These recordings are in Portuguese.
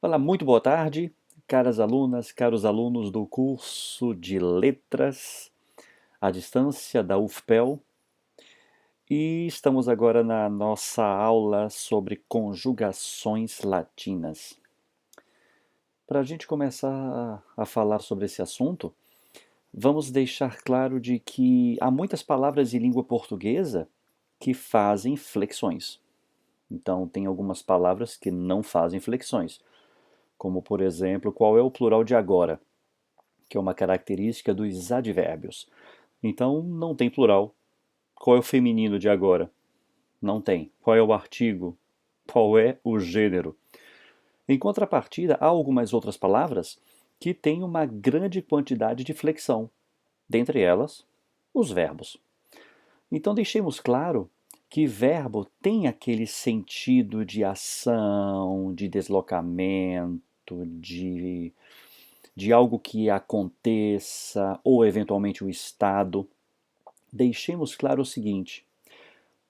Olá, muito boa tarde, caras alunas, caros alunos do curso de Letras à distância da UFPEL. E estamos agora na nossa aula sobre conjugações latinas. Para a gente começar a falar sobre esse assunto, vamos deixar claro de que há muitas palavras em língua portuguesa que fazem flexões. Então, tem algumas palavras que não fazem flexões, como, por exemplo, qual é o plural de agora, que é uma característica dos advérbios. Então, não tem plural. Qual é o feminino de agora? Não tem. Qual é o artigo? Qual é o gênero? Em contrapartida, há algumas outras palavras que têm uma grande quantidade de flexão, dentre elas, os verbos. Então, deixemos claro que verbo tem aquele sentido de ação, de deslocamento, de algo que aconteça, ou eventualmente o estado. Deixemos claro o seguinte: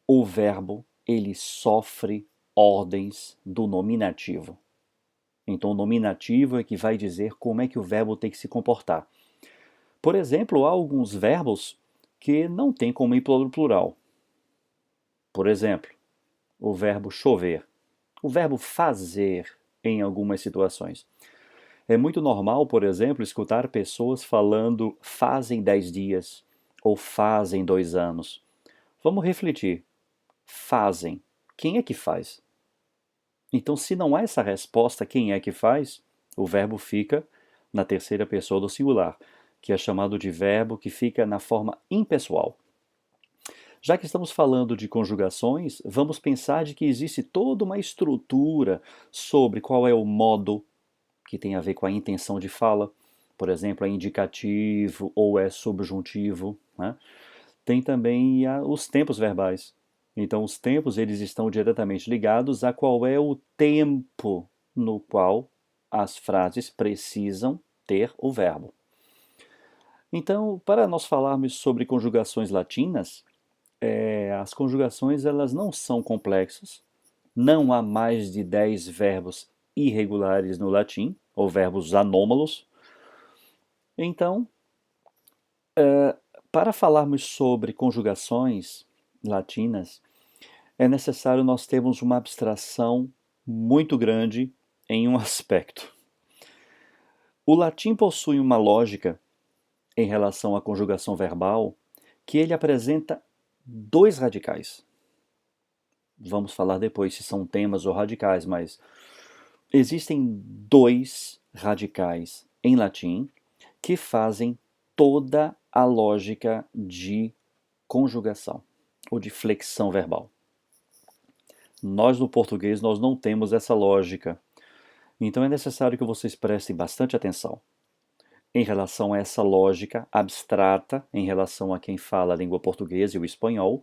o verbo ele sofre ordens do nominativo. Então, o nominativo é que vai dizer como é que o verbo tem que se comportar. Por exemplo, há alguns verbos que não tem como ir para o plural. Por exemplo, o verbo chover, o verbo fazer em algumas situações. É muito normal, por exemplo, escutar pessoas falando fazem 10 dias ou fazem 2 anos. Vamos refletir. Fazem. Quem é que faz? Então, se não há essa resposta, quem é que faz? O verbo fica na terceira pessoa do singular, que é chamado de verbo que fica na forma impessoal. Já que estamos falando de conjugações, vamos pensar de que existe toda uma estrutura sobre qual é o modo, que tem a ver com a intenção de fala. Por exemplo, é indicativo ou é subjuntivo, né? Tem também os tempos verbais. Então, os tempos eles estão diretamente ligados a qual é o tempo no qual as frases precisam ter o verbo. Então, para nós falarmos sobre conjugações latinas, as conjugações elas não são complexas, não há mais de 10 verbos irregulares no latim, ou verbos anômalos. Então, para falarmos sobre conjugações latinas, é necessário nós termos uma abstração muito grande em um aspecto. O latim possui uma lógica em relação à conjugação verbal que ele apresenta dois radicais. Vamos falar depois se são temas ou radicais, mas existem dois radicais em latim que fazem toda a lógica de conjugação ou de flexão verbal. Nós no português nós não temos essa lógica. Então é necessário que vocês prestem bastante atenção em relação a essa lógica abstrata, em relação a quem fala a língua portuguesa e o espanhol,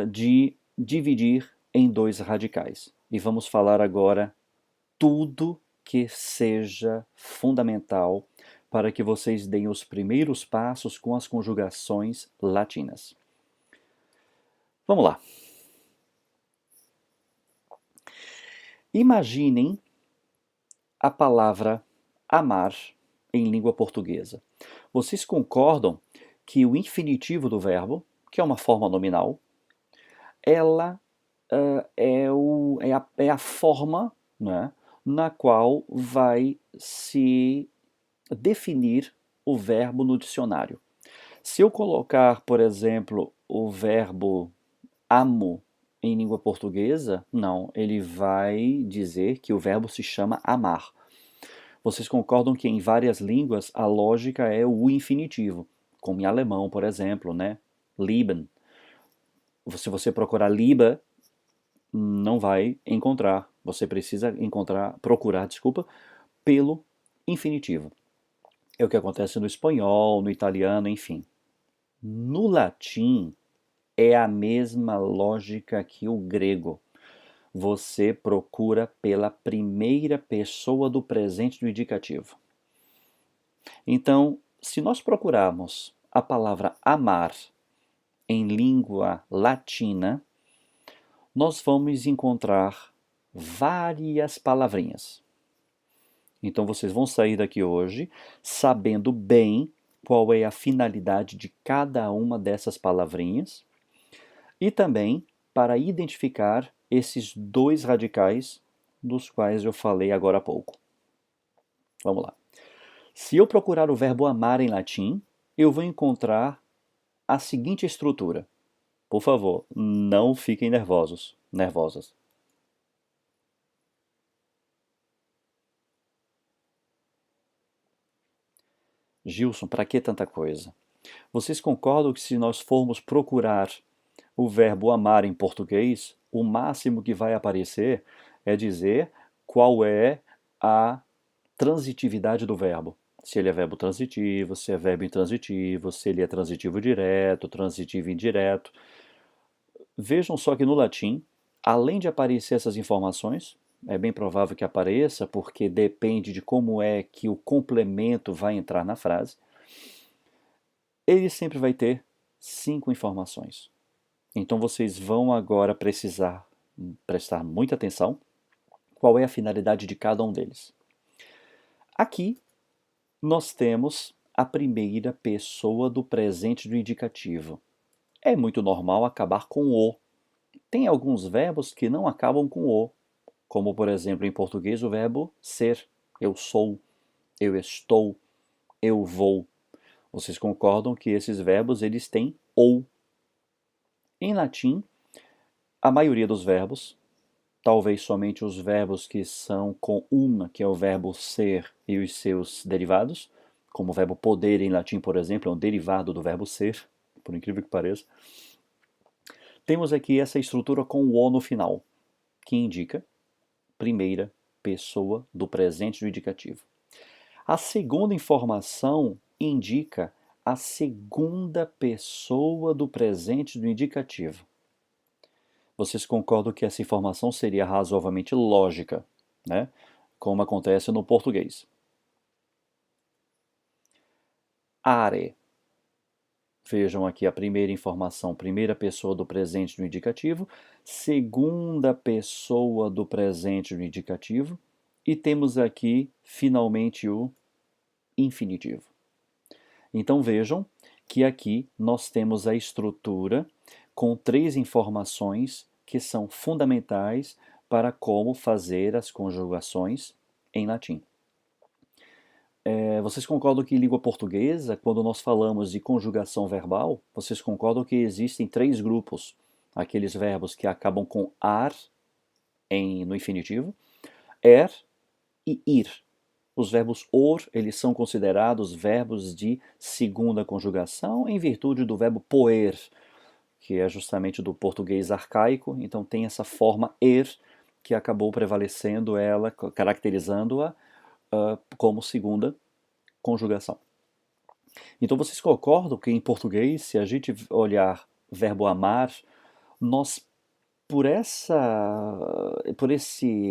de dividir em dois radicais. E vamos falar agora tudo que seja fundamental para que vocês deem os primeiros passos com as conjugações latinas. Vamos lá. Imaginem a palavra amar em língua portuguesa. Vocês concordam que o infinitivo do verbo, que é uma forma nominal, ela é a forma, né, na qual vai se definir o verbo no dicionário. Se eu colocar, por exemplo, o verbo amo em língua portuguesa, não, ele vai dizer que o verbo se chama amar. Vocês concordam que em várias línguas a lógica é o infinitivo, como em alemão, por exemplo, né? Lieben. Se você procurar Liebe, não vai encontrar. Você precisa procurar, desculpa, pelo infinitivo. É o que acontece no espanhol, no italiano, enfim. No latim é a mesma lógica que o grego. Você procura pela primeira pessoa do presente do indicativo. Então, se nós procurarmos a palavra amar em língua latina, nós vamos encontrar várias palavrinhas. Então vocês vão sair daqui hoje sabendo bem qual é a finalidade de cada uma dessas palavrinhas e também para identificar esses dois radicais dos quais eu falei agora há pouco. Vamos lá. Se eu procurar o verbo amar em latim, eu vou encontrar a seguinte estrutura. Por favor, não fiquem nervosas. Gilson, para que tanta coisa? Vocês concordam que se nós formos procurar o verbo amar em português, o máximo que vai aparecer é dizer qual é a transitividade do verbo? Se ele é verbo transitivo, se é verbo intransitivo, se ele é transitivo direto, transitivo indireto. Vejam só que no latim, além de aparecer essas informações, é bem provável que apareça, porque depende de como é que o complemento vai entrar na frase, ele sempre vai ter 5 informações. Então vocês vão agora precisar prestar muita atenção qual é a finalidade de cada um deles. Aqui nós temos a primeira pessoa do presente do indicativo. É muito normal acabar com o. Tem alguns verbos que não acabam com o, como por exemplo em português o verbo ser. Eu sou, eu estou, eu vou. Vocês concordam que esses verbos eles têm ou. Em latim, a maioria dos verbos, talvez somente os verbos que são com uma, que é o verbo ser e os seus derivados, como o verbo poder em latim, por exemplo, é um derivado do verbo ser, por incrível que pareça. Temos aqui essa estrutura com o O no final, que indica primeira pessoa do presente do indicativo. A segunda informação indica a segunda pessoa do presente do indicativo. Vocês concordam que essa informação seria razoavelmente lógica, né? Como acontece no português. Are. Vejam aqui a primeira informação, primeira pessoa do presente do indicativo, segunda pessoa do presente do indicativo, e temos aqui, finalmente, o infinitivo. Então vejam que aqui nós temos a estrutura com 3 informações que são fundamentais para como fazer as conjugações em latim. Vocês concordam que em língua portuguesa, quando nós falamos de conjugação verbal, vocês concordam que existem 3 grupos? Aqueles verbos que acabam com ar no infinitivo, er e ir. Os verbos or, eles são considerados verbos de segunda conjugação em virtude do verbo poer, que é justamente do português arcaico, então tem essa forma er, que acabou prevalecendo ela, caracterizando-a como segunda conjugação. Então vocês concordam que em português, se a gente olhar verbo amar, nós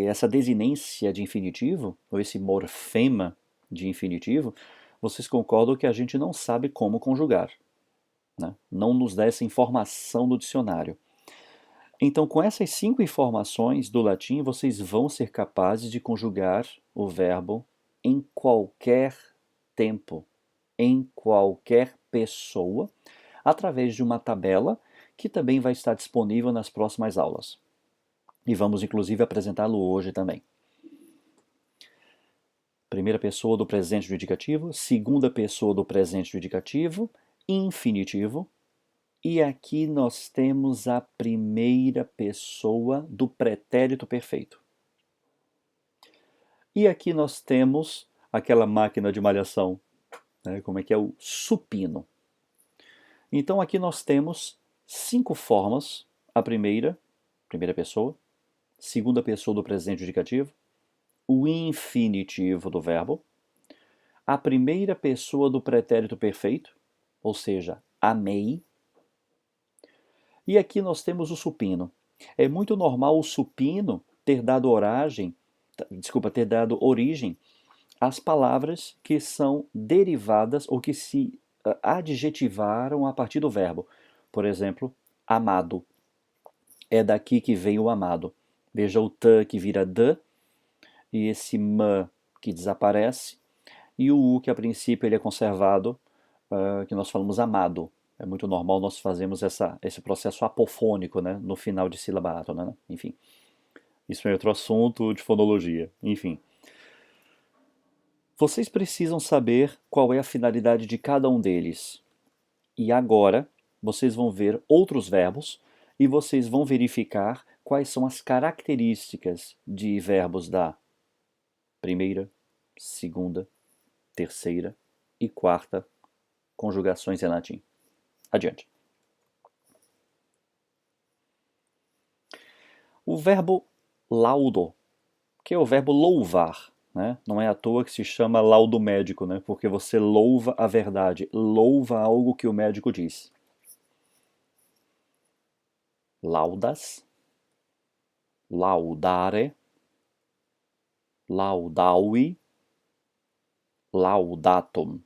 essa desinência de infinitivo, ou esse morfema de infinitivo, vocês concordam que a gente não sabe como conjugar, né? Não nos dá essa informação no dicionário. Então, com essas 5 informações do latim, vocês vão ser capazes de conjugar o verbo em qualquer tempo, em qualquer pessoa, através de uma tabela que também vai estar disponível nas próximas aulas. E vamos inclusive apresentá-lo hoje também. Primeira pessoa do presente do indicativo, segunda pessoa do presente do indicativo, infinitivo, e aqui nós temos a primeira pessoa do pretérito perfeito. E aqui nós temos aquela máquina de malhação, né, como é que é o supino. Então aqui nós temos 5 formas. A primeira pessoa, segunda pessoa do presente indicativo, o infinitivo do verbo, a primeira pessoa do pretérito perfeito, ou seja, amei. E aqui nós temos o supino. É muito normal o supino ter dado origem às palavras que são derivadas ou que se adjetivaram a partir do verbo. Por exemplo, amado. É daqui que vem o amado. Veja o t que vira d, e esse m que desaparece, e o u que a princípio ele é conservado, que nós falamos amado. É muito normal nós fazermos esse processo apofônico, né, no final de sílaba átona, né? Enfim, isso é outro assunto de fonologia. Enfim, vocês precisam saber qual é a finalidade de cada um deles. E agora, vocês vão ver outros verbos e vocês vão verificar quais são as características de verbos da primeira, segunda, terceira e quarta conjugações em latim. Adiante. O verbo laudo, que é o verbo louvar, né? Não é à toa que se chama laudo médico, né? Porque você louva a verdade, louva algo que o médico diz. Laudas, laudare, laudavi, laudatum.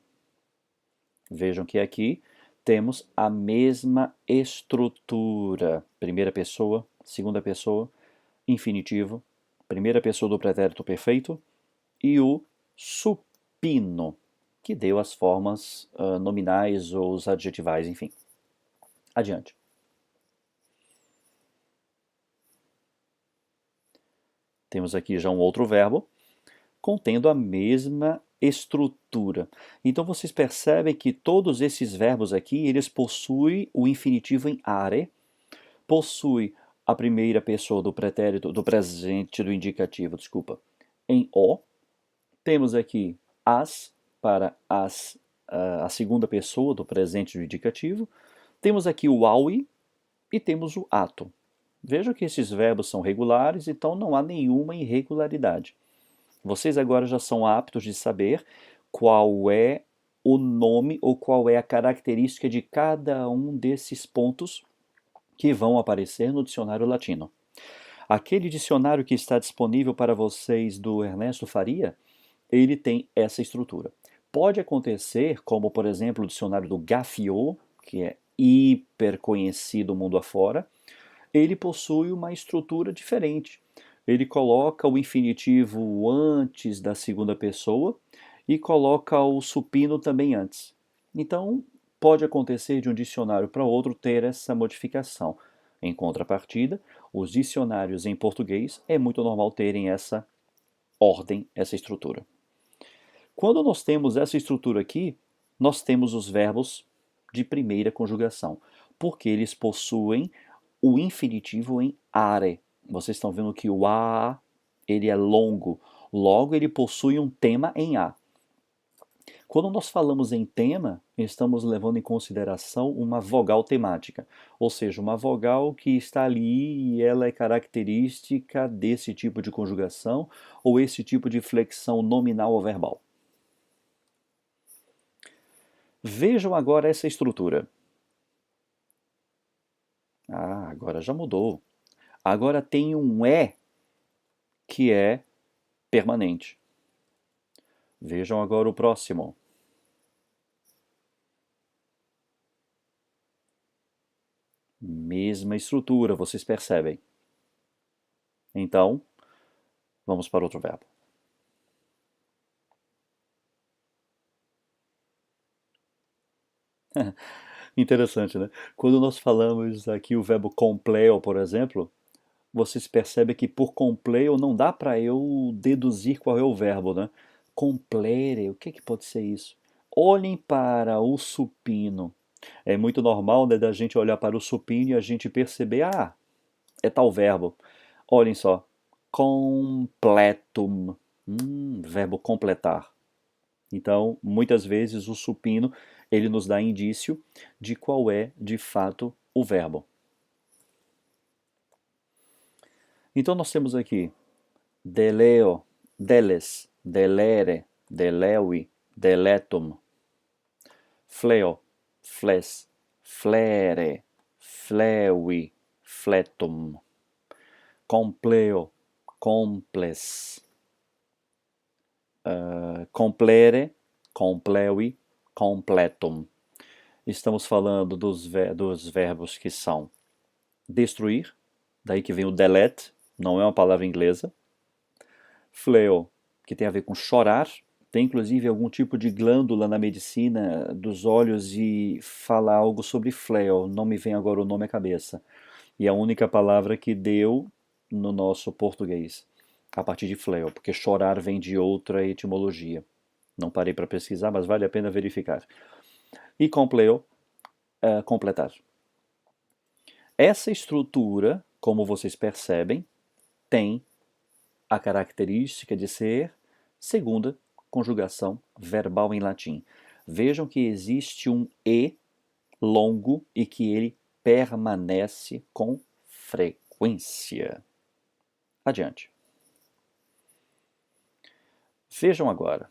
Vejam que aqui temos a mesma estrutura. Primeira pessoa, segunda pessoa, infinitivo, primeira pessoa do pretérito perfeito e o supino, que deu as formas nominais ou os adjetivais, enfim. Adiante. Temos aqui já um outro verbo contendo a mesma estrutura. Então vocês percebem que todos esses verbos aqui, eles possuem o infinitivo em are, possui a primeira pessoa do pretérito, do presente, do indicativo, desculpa, em o. Temos aqui as para a segunda pessoa do presente do indicativo. Temos aqui o aui e temos o ato. Vejam que esses verbos são regulares, então não há nenhuma irregularidade. Vocês agora já são aptos de saber qual é o nome ou qual é a característica de cada um desses pontos que vão aparecer no dicionário latino. Aquele dicionário que está disponível para vocês do Ernesto Faria, ele tem essa estrutura. Pode acontecer, como por exemplo o dicionário do Gaffiot, que é hiper conhecido mundo afora, ele possui uma estrutura diferente. Ele coloca o infinitivo antes da segunda pessoa e coloca o supino também antes. Então, pode acontecer de um dicionário para outro ter essa modificação. Em contrapartida, os dicionários em português é muito normal terem essa ordem, essa estrutura. Quando nós temos essa estrutura aqui, nós temos os verbos de primeira conjugação, porque eles possuem o infinitivo em are. Vocês estão vendo que o a ele é longo, logo ele possui um tema em a. Quando nós falamos em tema, estamos levando em consideração uma vogal temática, ou seja, uma vogal que está ali e ela é característica desse tipo de conjugação ou esse tipo de flexão nominal ou verbal. Vejam agora essa estrutura. Ah, agora já mudou. Agora tem um é que é permanente. Vejam agora o próximo. Mesma estrutura, vocês percebem. Então, vamos para outro verbo. Interessante, né? Quando nós falamos aqui o verbo compleo, por exemplo, vocês percebem que por compleo não dá para eu deduzir qual é o verbo, né? Complere, o que pode ser isso? Olhem para o supino. É muito normal, né, da gente olhar para o supino e a gente perceber, ah, é tal verbo. Olhem só, completum, verbo completar. Então, muitas vezes o supino ele nos dá indício de qual é de fato o verbo. Então nós temos aqui deleo, deles, delere, deleui, deletum, fleo, fles, flere, fleui, fletum, compleo, comples, complere, compleui, completum. Estamos falando dos verbos que são destruir, daí que vem o delete, não é uma palavra inglesa. Fleo, que tem a ver com chorar, tem inclusive algum tipo de glândula na medicina dos olhos e fala algo sobre fleo, não me vem agora o nome à cabeça. E é a única palavra que deu no nosso português, a partir de fleo, porque chorar vem de outra etimologia. Não parei para pesquisar, mas vale a pena verificar. E compleo, completar. Essa estrutura, como vocês percebem, tem a característica de ser segunda conjugação verbal em latim. Vejam que existe um E longo e que ele permanece com frequência. Adiante. Vejam agora.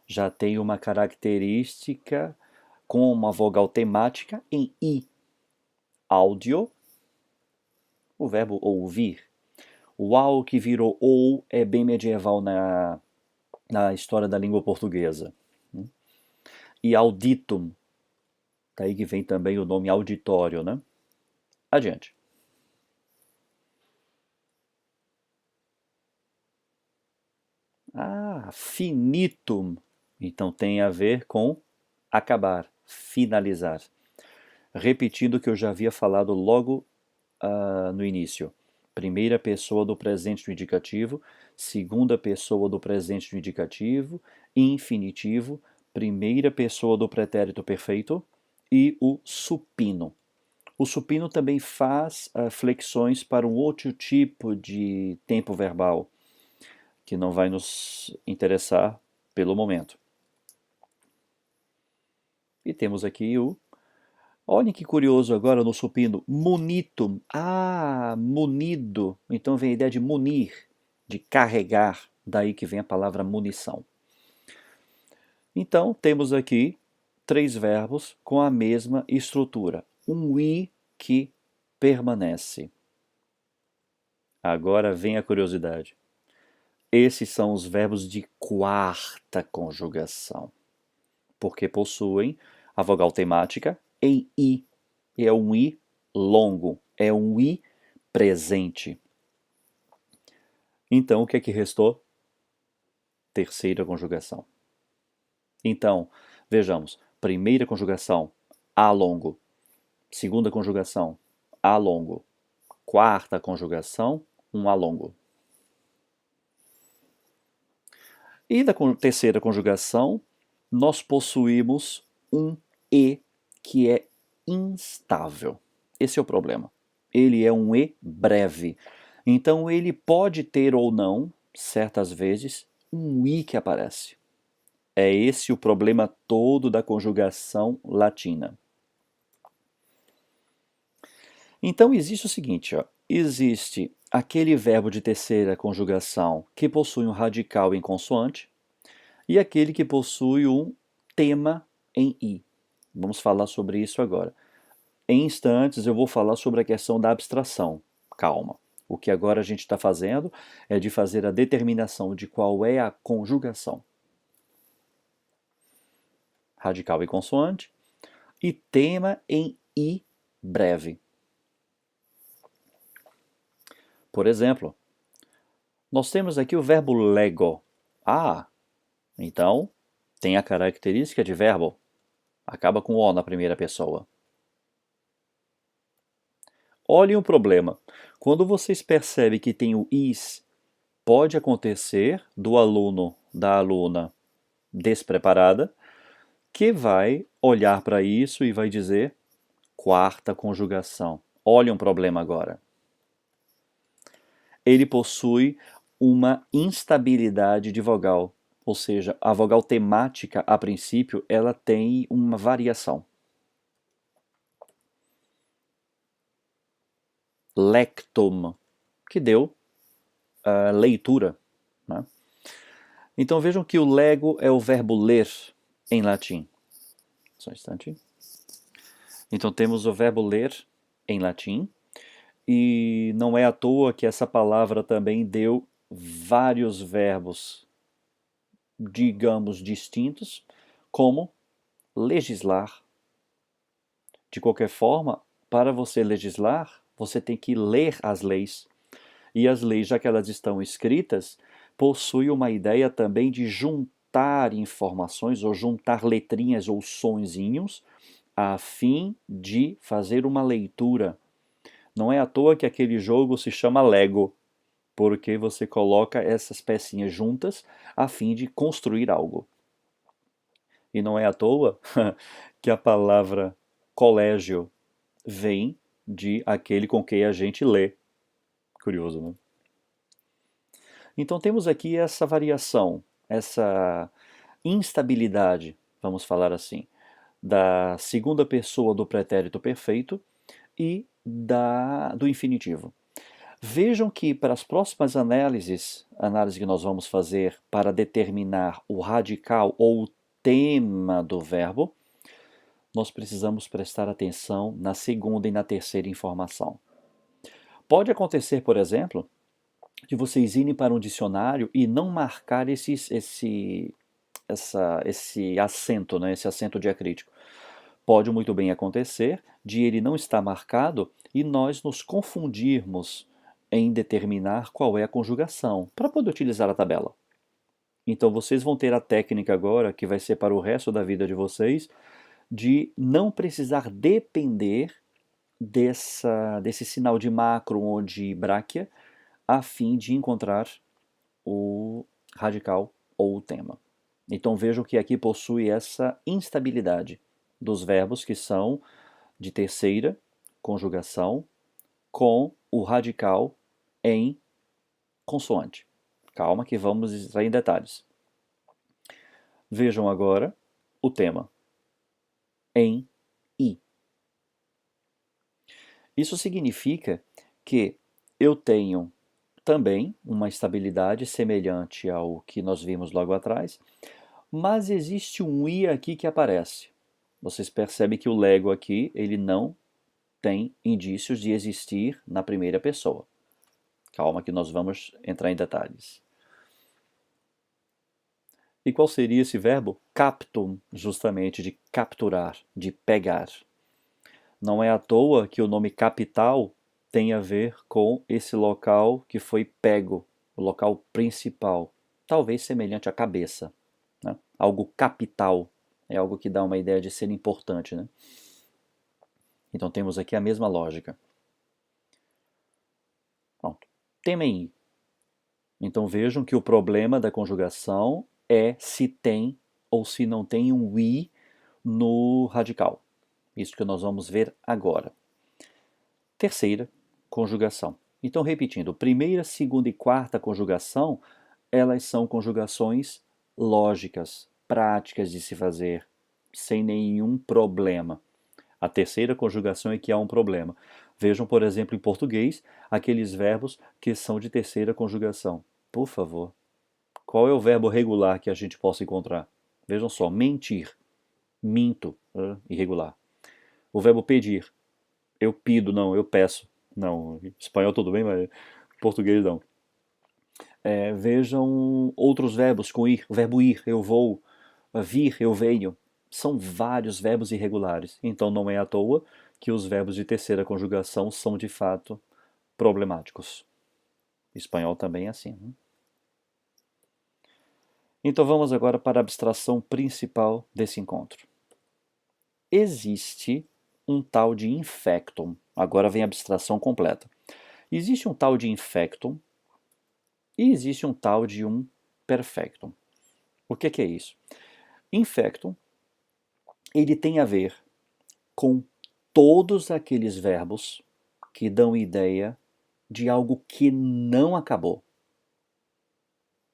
Já tem uma característica com uma vogal temática em I. Áudio, o verbo ouvir. O AU que virou OU é bem medieval na história da língua portuguesa. E auditum, daí que vem também o nome auditório, né? Adiante. Ah, finitum. Então tem a ver com acabar, finalizar. Repetindo o que eu já havia falado logo no início. Primeira pessoa do presente do indicativo, segunda pessoa do presente do indicativo, infinitivo, primeira pessoa do pretérito perfeito e o supino. O supino também faz flexões para um outro tipo de tempo verbal, que não vai nos interessar pelo momento. E temos aqui o... Olhem que curioso agora no supino, munitum. Ah, munido. Então vem a ideia de munir, de carregar. Daí que vem a palavra munição. Então temos aqui 3 verbos com a mesma estrutura. Um i que permanece. Agora vem a curiosidade. Esses são os verbos de quarta conjugação, porque possuem a vogal temática em i. É um i longo, é um i presente. Então, o que é que restou? Terceira conjugação. Então, vejamos. Primeira conjugação, a longo. Segunda conjugação, a longo. Quarta conjugação, um a longo. E da terceira conjugação, nós possuímos um e que é instável. Esse é o problema. Ele é um e breve. Então ele pode ter ou não, certas vezes, um i que aparece. É esse o problema todo da conjugação latina. Então existe o seguinte, ó, existe aquele verbo de terceira conjugação que possui um radical em consoante e aquele que possui um tema em i. Vamos falar sobre isso agora. Em instantes eu vou falar sobre a questão da abstração. Calma. O que agora a gente está fazendo é de fazer a determinação de qual é a conjugação. Radical e consoante e tema em i breve. Por exemplo, nós temos aqui o verbo lego. Ah, então tem a característica de verbo. Acaba com o na primeira pessoa. Olhem o problema. Quando vocês percebem que tem o is, pode acontecer do aluno, da aluna despreparada, que vai olhar para isso e vai dizer quarta conjugação. Olha um problema agora. Ele possui uma instabilidade de vogal, ou seja, a vogal temática, a princípio, ela tem uma variação. Lectum, que deu leitura. Né? Então vejam que o lego é o verbo ler em latim. Só um instante. Então temos o verbo ler em latim, e não é à toa que essa palavra também deu vários verbos, digamos, distintos, como legislar. De qualquer forma, para você legislar, você tem que ler as leis. E as leis, já que elas estão escritas, possuem uma ideia também de juntar informações ou juntar letrinhas ou sonzinhos a fim de fazer uma leitura. Não é à toa que aquele jogo se chama Lego, porque você coloca essas pecinhas juntas a fim de construir algo. E não é à toa que a palavra colégio vem de aquele com quem a gente lê. Curioso, né? Então temos aqui essa variação, essa instabilidade, vamos falar assim, da segunda pessoa do pretérito perfeito e do infinitivo. Vejam que para as próximas análise que nós vamos fazer para determinar o radical ou o tema do verbo, nós precisamos prestar atenção na segunda e na terceira informação. Pode acontecer, por exemplo, de vocês irem para um dicionário e não marcar esse acento, né, esse acento diacrítico. Pode muito bem acontecer de ele não estar marcado e nós nos confundirmos em determinar qual é a conjugação, para poder utilizar a tabela. Então vocês vão ter a técnica agora, que vai ser para o resto da vida de vocês, de não precisar depender desse sinal de macro ou de bráquia, a fim de encontrar o radical ou o tema. Então vejam que aqui possui essa instabilidade dos verbos que são de terceira conjugação com o radical em consoante. Calma que vamos entrar em detalhes. Vejam agora o tema. Em i. Isso significa que eu tenho também uma estabilidade semelhante ao que nós vimos logo atrás, mas existe um i aqui que aparece. Vocês percebem que o Lego aqui, ele não tem indícios de existir na primeira pessoa. Calma que nós vamos entrar em detalhes. E qual seria esse verbo? Captum, justamente de capturar, de pegar. Não é à toa que o nome capital tem a ver com esse local que foi pego, o local principal, talvez semelhante à cabeça, né? Algo capital, é algo que dá uma ideia de ser importante, né? Então temos aqui a mesma lógica. Pronto. Tema em i. Então vejam que o problema da conjugação é se tem ou se não tem um i no radical. Isso que nós vamos ver agora. Terceira conjugação. Então, repetindo, primeira, segunda e quarta conjugação, elas são conjugações lógicas, práticas de se fazer, sem nenhum problema. A terceira conjugação é que há um problema. Vejam, por exemplo, em português, aqueles verbos que são de terceira conjugação. Por favor, qual é o verbo regular que a gente possa encontrar? Vejam só, mentir, minto, irregular. O verbo pedir, eu pido, não, eu peço. Não, espanhol tudo bem, mas português não. Vejam outros verbos com ir, o verbo ir, eu vou, vir, eu venho. São vários verbos irregulares, então não é à toa que os verbos de terceira conjugação são de fato problemáticos. Espanhol também é assim, né? Então vamos agora para a abstração principal desse encontro. Existe um tal de infectum. Agora vem a abstração completa. Existe um tal de infectum e existe um tal de um perfectum. O que é isso? Infectum, ele tem a ver com todos aqueles verbos que dão ideia de algo que não acabou.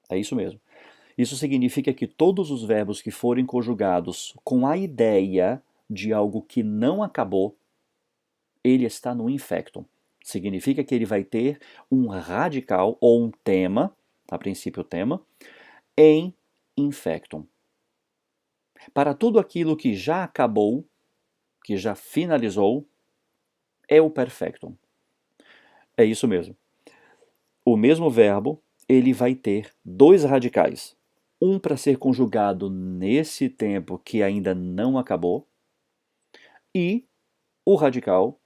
É isso mesmo. Isso significa que todos os verbos que forem conjugados com a ideia de algo que não acabou, ele está no infectum. Significa que ele vai ter um radical ou um tema, a princípio tema, em infectum. Para tudo aquilo que já acabou, que já finalizou, é o perfectum. É isso mesmo. O mesmo verbo, ele vai ter dois radicais. Um para ser conjugado nesse tempo que ainda não acabou, e o radical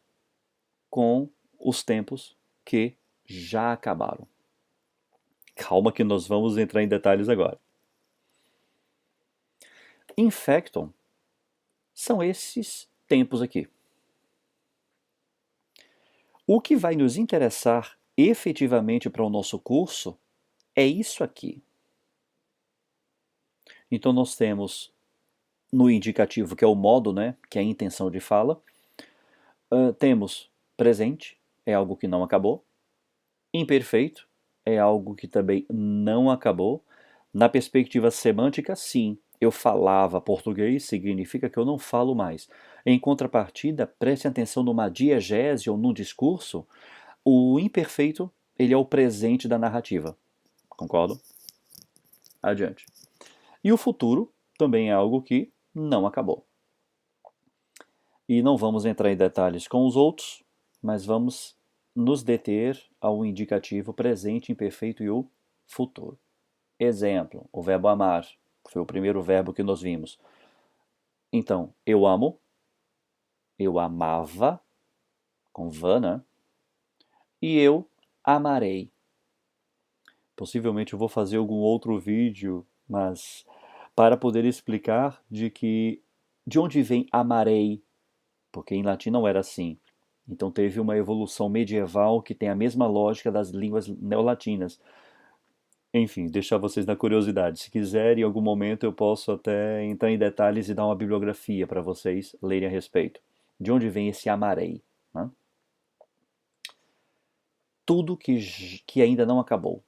com os tempos que já acabaram. Calma que nós vamos entrar em detalhes agora. Infectum são esses tempos aqui. O que vai nos interessar efetivamente para o nosso curso é isso aqui. Então nós temos no indicativo, que é o modo, né, que é a intenção de fala, temos presente, é algo que não acabou. Imperfeito é algo que também não acabou. Na perspectiva semântica, sim, eu falava português, significa que eu não falo mais. Em contrapartida, preste atenção numa diegese ou num discurso, o imperfeito, ele é o presente da narrativa. Concordo? Adiante. E o futuro também é algo que não acabou. E não vamos entrar em detalhes com os outros, mas vamos nos deter ao indicativo presente, imperfeito e o futuro. Exemplo, o verbo amar, foi o primeiro verbo que nós vimos. Então, eu amo, eu amava, com van, né? E eu amarei. Possivelmente eu vou fazer algum outro vídeo, mas para poder explicar de onde vem amarei, porque em latim não era assim. Então teve uma evolução medieval que tem a mesma lógica das línguas neolatinas. Enfim, deixar vocês na curiosidade. Se quiserem, em algum momento eu posso até entrar em detalhes e dar uma bibliografia para vocês lerem a respeito. De onde vem esse amarei? Né? Tudo que ainda não acabou.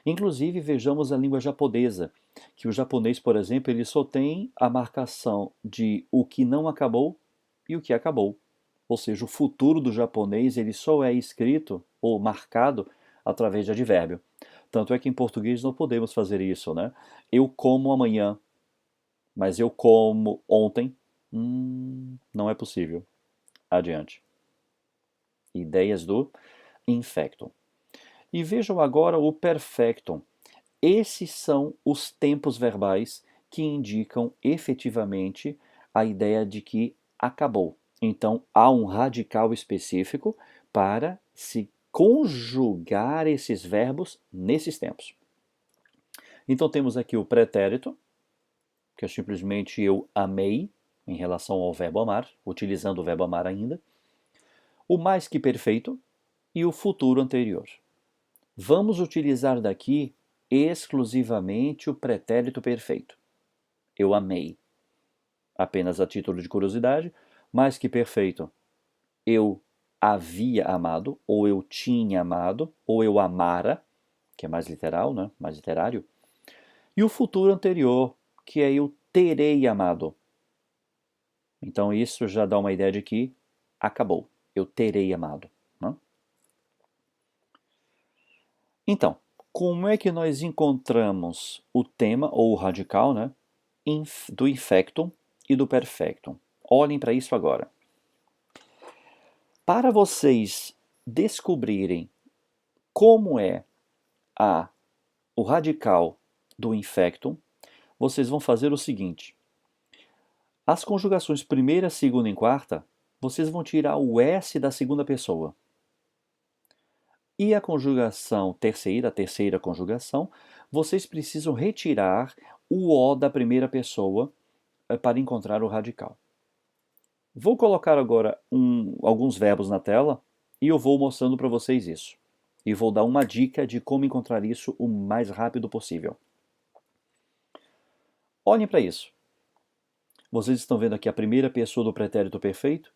Inclusive, vejamos a língua japonesa, que o japonês, por exemplo, ele só tem a marcação de o que não acabou e o que acabou. Ou seja, o futuro do japonês ele só é escrito ou marcado através de advérbio. Tanto é que em português não podemos fazer isso, né? Eu como amanhã, mas eu como ontem. Não é possível. Adiante. Ideias do infectum. E vejam agora o perfectum. Esses são os tempos verbais que indicam efetivamente a ideia de que acabou. Então, há um radical específico para se conjugar esses verbos nesses tempos. Então, temos aqui o pretérito, que é simplesmente eu amei, em relação ao verbo amar, utilizando o verbo amar ainda. O mais que perfeito e o futuro anterior. Vamos utilizar daqui exclusivamente o pretérito perfeito. Eu amei. Apenas a título de curiosidade, mais que perfeito. Eu havia amado, ou eu tinha amado, ou eu amara, que é mais literal, né? Mais literário. E o futuro anterior, que é eu terei amado. Então isso já dá uma ideia de que acabou. Eu terei amado. Né? Então, como é que nós encontramos o tema, ou o radical, né? Do infectum e do perfectum. Olhem para isso agora. Para vocês descobrirem como é o radical do infectum, vocês vão fazer o seguinte. As conjugações primeira, segunda e quarta, vocês vão tirar o S da segunda pessoa. E a conjugação terceira, a terceira conjugação, vocês precisam retirar o O da primeira pessoa para encontrar o radical. Vou colocar agora alguns verbos na tela e eu vou mostrando para vocês isso. E vou dar uma dica de como encontrar isso o mais rápido possível. Olhem para isso. Vocês estão vendo aqui a primeira pessoa do pretérito perfeito,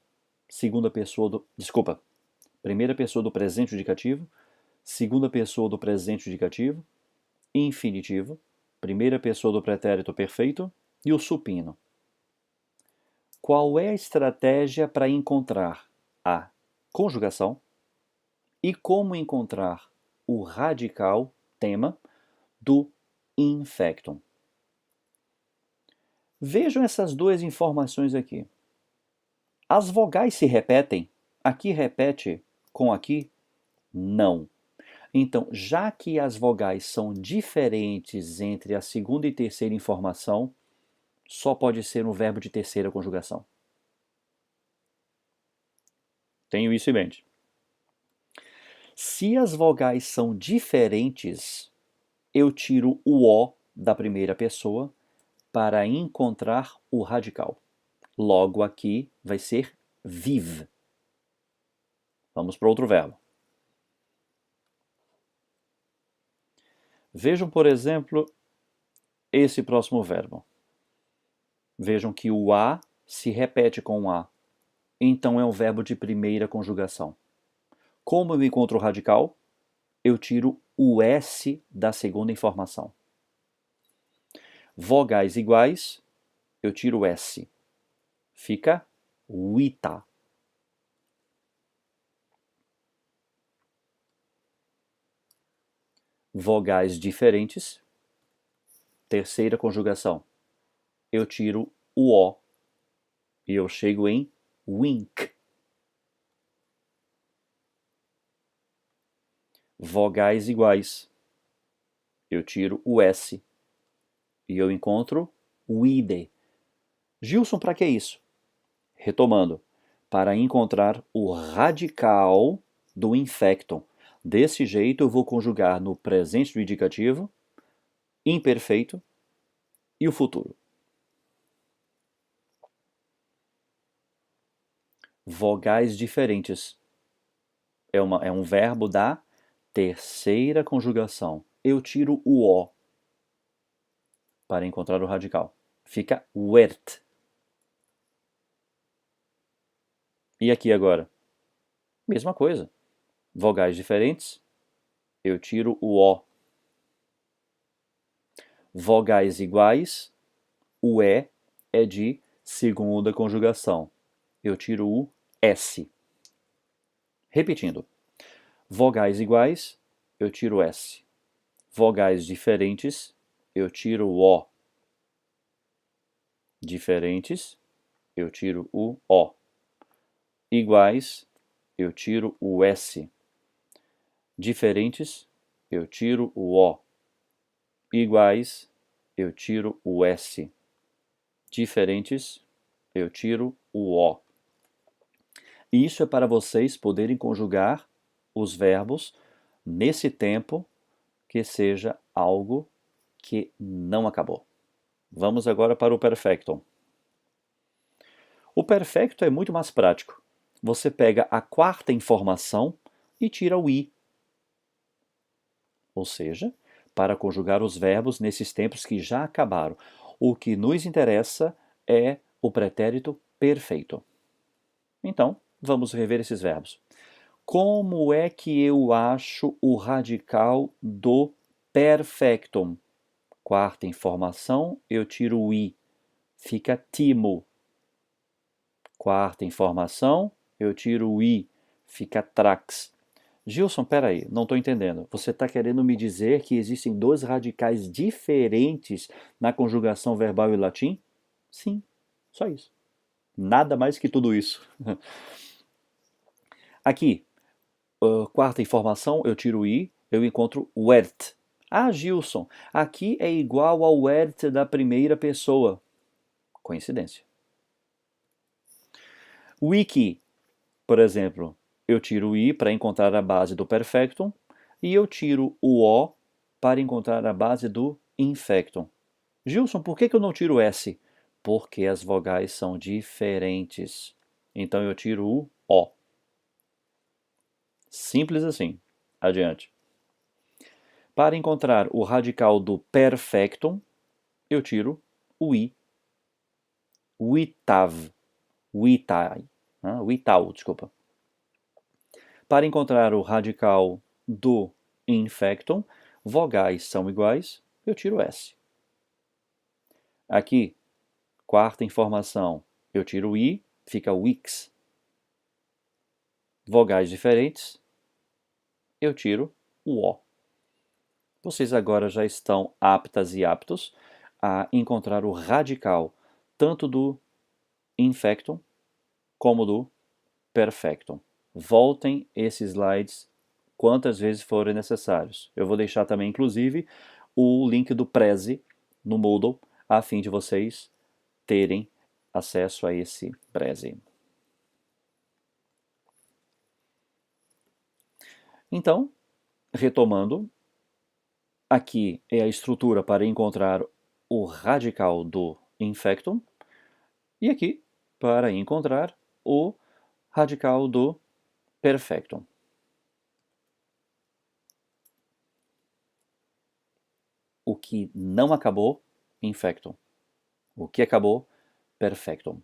primeira pessoa do presente indicativo, segunda pessoa do presente indicativo, infinitivo, primeira pessoa do pretérito perfeito e o supino. Qual é a estratégia para encontrar a conjugação e como encontrar o radical, tema, do infectum? Vejam essas duas informações aqui. As vogais se repetem? Aqui repete com aqui? Não. Então, já que as vogais são diferentes entre a segunda e terceira informação, só pode ser um verbo de terceira conjugação. Tenho isso em mente. Se as vogais são diferentes, eu tiro o O da primeira pessoa para encontrar o radical. Logo aqui vai ser vive. Vamos para outro verbo. Vejam, por exemplo, esse próximo verbo. Vejam que o A se repete com o A. Então é um verbo de primeira conjugação. Como eu encontro o radical? Eu tiro o S da segunda informação. Vogais iguais, eu tiro o S. Fica uita. Vogais diferentes, terceira conjugação. Eu tiro o O e eu chego em wink. Vogais iguais. Eu tiro o S e eu encontro wide. Gilson, para que isso? Retomando, para encontrar o radical do infectum. Desse jeito eu vou conjugar no presente do indicativo, imperfeito e o futuro. Vogais diferentes. É um verbo da terceira conjugação. Eu tiro o O para encontrar o radical. Fica wert. E aqui agora? Mesma coisa. Vogais diferentes. Eu tiro o O. Vogais iguais. O E é de segunda conjugação. Eu tiro o S. Repetindo. Vogais iguais, eu tiro o S. Vogais diferentes, eu tiro o O. Diferentes, eu tiro o O. Iguais, eu tiro o S. Diferentes, eu tiro o O. Iguais, eu tiro o S. Diferentes, eu tiro o O. Isso é para vocês poderem conjugar os verbos nesse tempo que seja algo que não acabou. Vamos agora para o perfectum. O perfecto é muito mais prático. Você pega a quarta informação e tira o i. Ou seja, para conjugar os verbos nesses tempos que já acabaram. O que nos interessa é o pretérito perfeito. Então, vamos rever esses verbos. Como é que eu acho o radical do perfectum? Quarta informação, eu tiro o i. Fica timo. Quarta informação, eu tiro o i. Fica trax. Gilson, peraí, não estou entendendo. Você está querendo me dizer que existem dois radicais diferentes na conjugação verbal em latim? Sim, só isso. Nada mais que tudo isso. Aqui, quarta informação, eu tiro o i, eu encontro wert. Ah, Gilson, aqui é igual ao wert da primeira pessoa. Coincidência. Wiki, por exemplo, eu tiro o i para encontrar a base do perfectum e eu tiro o o para encontrar a base do infectum. Gilson, por que eu não tiro o s? Porque as vogais são diferentes. Então eu tiro o o. Simples assim. Adiante. Para encontrar o radical do perfectum, eu tiro o i. Witav. Witai. Wital, desculpa. Para encontrar o radical do infectum, vogais são iguais, eu tiro S. Aqui, quarta informação, eu tiro o I, fica wix. Vogais diferentes, eu tiro o O. Vocês agora já estão aptas e aptos a encontrar o radical tanto do infectum como do perfectum. Voltem esses slides quantas vezes forem necessários. Eu vou deixar também, inclusive, o link do Prezi no Moodle, a fim de vocês terem acesso a esse Prezi. Então, retomando, aqui é a estrutura para encontrar o radical do infectum e aqui para encontrar o radical do perfectum. O que não acabou, infectum. O que acabou, perfectum.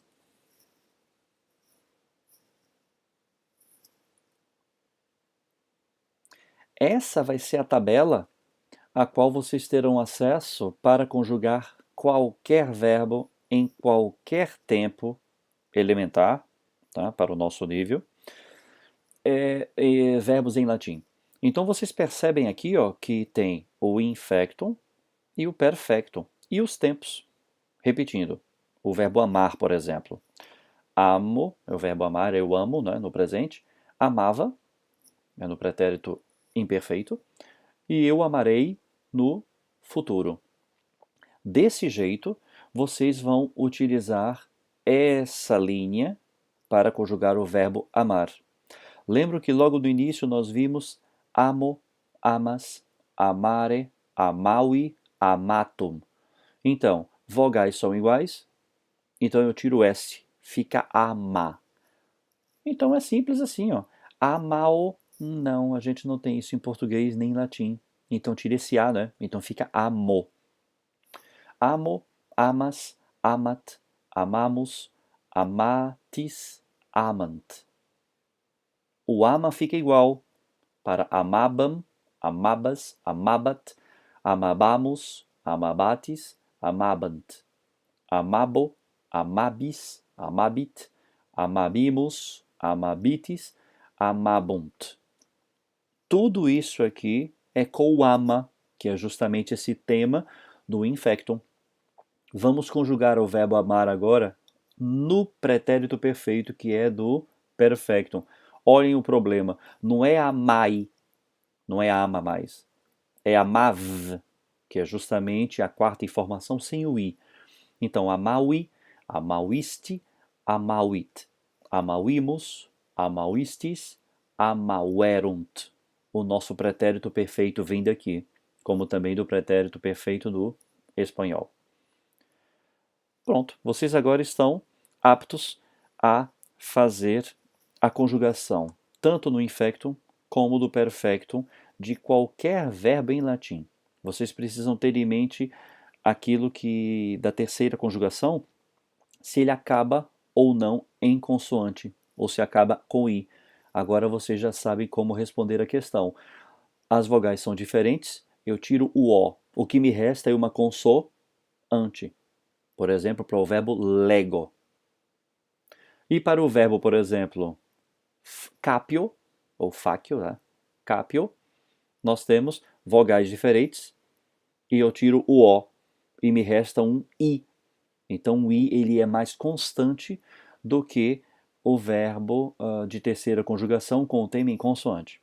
Essa vai ser a tabela a qual vocês terão acesso para conjugar qualquer verbo em qualquer tempo elementar, tá, para o nosso nível, verbos em latim. Então vocês percebem aqui, ó, que tem o infectum e o perfectum, e os tempos. Repetindo, o verbo amar, por exemplo. Amo, é o verbo amar, eu amo, né, no presente. Amava, é no pretérito imperfeito. E eu amarei no futuro. Desse jeito, vocês vão utilizar essa linha para conjugar o verbo amar. Lembro que logo no início nós vimos amo, amas, amare, amaui, amatum. Então, vogais são iguais, então eu tiro o S, fica ama. Então é simples assim, ó. Amao, não, a gente não tem isso em português nem em latim. Então tira esse A, né? Então fica amo. Amo, amas, amat, amamos, amatis, amant. O ama fica igual para amabam, amabas, amabat, amabamos, amabatis, amabant. Amabo, amabis, amabit, amabimos, amabitis, amabunt. Tudo isso aqui é com o ama, que é justamente esse tema do infectum. Vamos conjugar o verbo amar agora no pretérito perfeito, que é do perfectum. Olhem o problema. Não é amai, não é ama mais. É amav, que é justamente a quarta informação sem o i. Então, amaui, amauiste, amauit. Amauimos, amauistis, amauerunt. O nosso pretérito perfeito vem daqui, como também do pretérito perfeito do espanhol. Pronto, vocês agora estão aptos a fazer a conjugação, tanto no infectum como no perfectum, de qualquer verbo em latim. Vocês precisam ter em mente aquilo que, da terceira conjugação, se ele acaba ou não em consoante, ou se acaba com i. Agora vocês já sabem como responder a questão. As vogais são diferentes, eu tiro o o. O que me resta é uma consoante. Por exemplo, para o verbo lego. E para o verbo, por exemplo, capio, ou facio, né? Capio, nós temos vogais diferentes e eu tiro o o e me resta um i. Então o i ele é mais constante do que o verbo de terceira conjugação com o tema em consoante.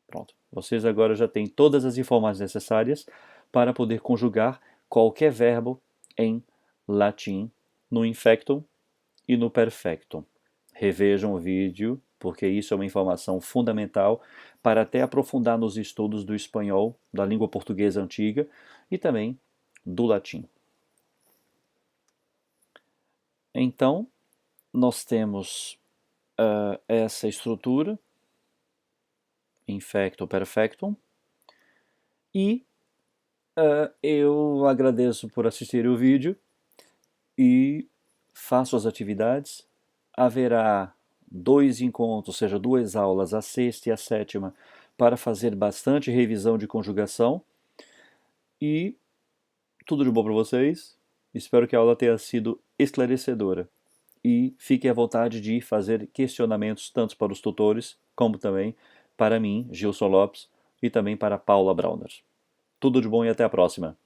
Pronto. Vocês agora já têm todas as informações necessárias para poder conjugar qualquer verbo em latim no infectum e no perfectum. Revejam o vídeo, porque isso é uma informação fundamental para até aprofundar nos estudos do espanhol, da língua portuguesa antiga e também do latim. Então, nós temos essa estrutura, infectum, perfectum, e eu agradeço por assistir o vídeo e faço as atividades. Haverá 2 encontros, ou seja, 2 aulas, a sexta e a sétima, para fazer bastante revisão de conjugação. E tudo de bom para vocês. Espero que a aula tenha sido esclarecedora. E fiquem à vontade de fazer questionamentos tanto para os tutores, como também para mim, Gilson Lopes, e também para Paula Brauner. Tudo de bom e até a próxima.